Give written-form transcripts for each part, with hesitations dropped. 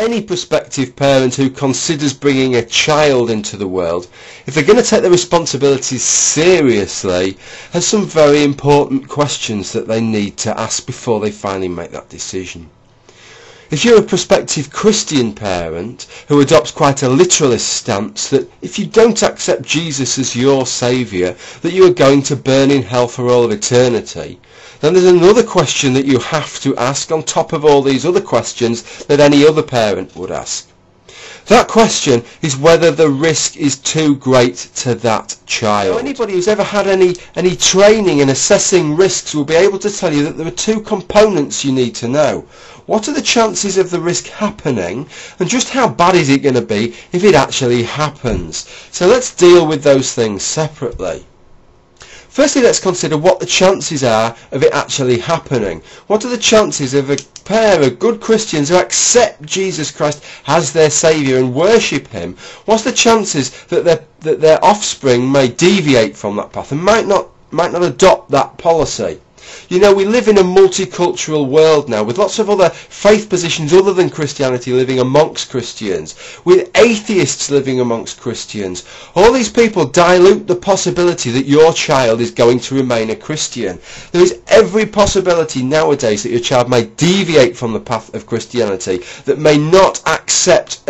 any prospective parent who considers bringing a child into the world, if they're going to take their responsibilities seriously, has some very important questions that they need to ask before they finally make that decision. If you're a prospective Christian parent who adopts quite a literalist stance that if you don't accept Jesus as your saviour, that you are going to burn in hell for all of eternity, then there's another question that you have to ask on top of all these other questions that any other parent would ask. That question is whether the risk is too great to that child. Now, anybody who's ever had any training in assessing risks will be able to tell you that there are two components you need to know. What are the chances of the risk happening, and just how bad is it going to be if it actually happens? So let's deal with those things separately. Firstly, let's consider what the chances are of it actually happening. What are the chances of a pair of good Christians who accept Jesus Christ as their saviour and worship him? What's the chances that their offspring may deviate from that path and might not adopt that policy? You know, we live in a multicultural world now with lots of other faith positions other than Christianity living amongst Christians, with atheists living amongst Christians. All these people dilute the possibility that your child is going to remain a Christian. There is every possibility nowadays that your child may deviate from the path of Christianity, that may not accept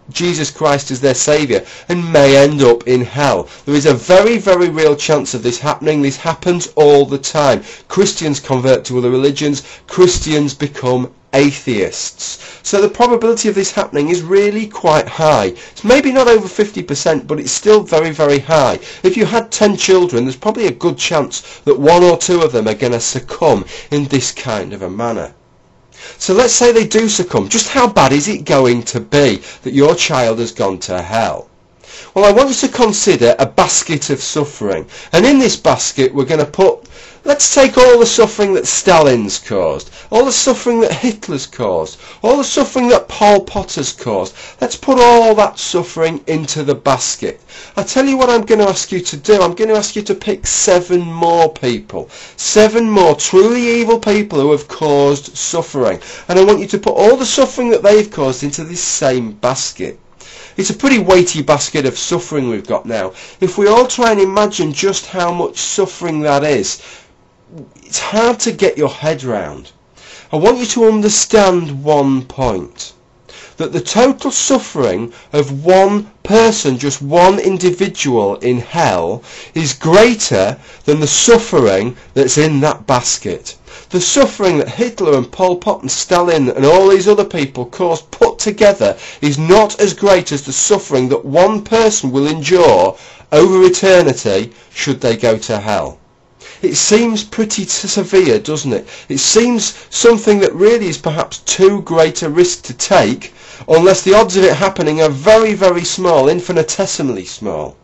Jesus Christ as their saviour and may end up in hell. There is a very, very real chance of this happening. This happens all the time. Christians convert to other religions. Christians become atheists. So the probability of this happening is really quite high. It's maybe not over 50%, but it's still very, very high. If you had 10 children, there's probably a good chance that 1 or 2 of them are going to succumb in this kind of a manner. So let's say they do succumb. Just how bad is it going to be that your child has gone to hell? Well, I want you to consider a basket of suffering. And in this basket we're going to put, let's take all the suffering that Stalin's caused, all the suffering that Hitler's caused, all the suffering that Pol Pot has caused. Let's put all that suffering into the basket. I tell you what I'm going to ask you to do. I'm going to ask you to pick 7 more people. 7 more truly evil people who have caused suffering. And I want you to put all the suffering that they've caused into this same basket. It's a pretty weighty basket of suffering we've got now. If we all try and imagine just how much suffering that is, it's hard to get your head round. I want you to understand one point. That the total suffering of one person, just one individual in hell, is greater than the suffering that's in that basket. The suffering that Hitler and Pol Pot and Stalin and all these other people caused put together is not as great as the suffering that one person will endure over eternity should they go to hell. It seems pretty severe, doesn't it? It seems something that really is perhaps too great a risk to take, unless the odds of it happening are very, very small, infinitesimally small.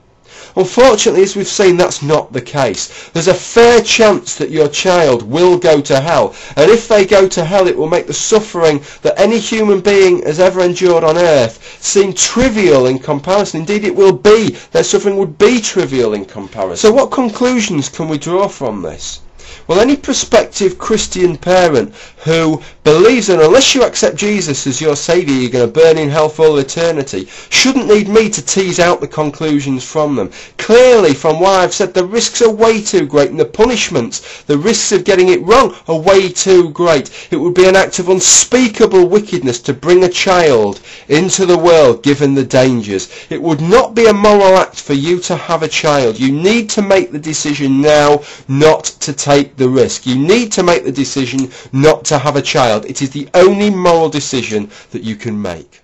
Unfortunately, as we've seen, that's not the case. There's a fair chance that your child will go to hell, and if they go to hell, it will make the suffering that any human being has ever endured on earth seem trivial in comparison. Indeed, it will be. Their suffering would be trivial in comparison. So what conclusions can we draw from this? Well, any prospective Christian parent who believes that unless you accept Jesus as your saviour, you're going to burn in hell for all eternity, shouldn't need me to tease out the conclusions from them. Clearly, from what I've said, the risks are way too great, and the punishments, the risks of getting it wrong, are way too great. It would be an act of unspeakable wickedness to bring a child into the world given the dangers. It would not be a moral act for you to have a child. You need to make the decision now not to take the risk. You need to make the decision not to have a child. It is the only moral decision that you can make.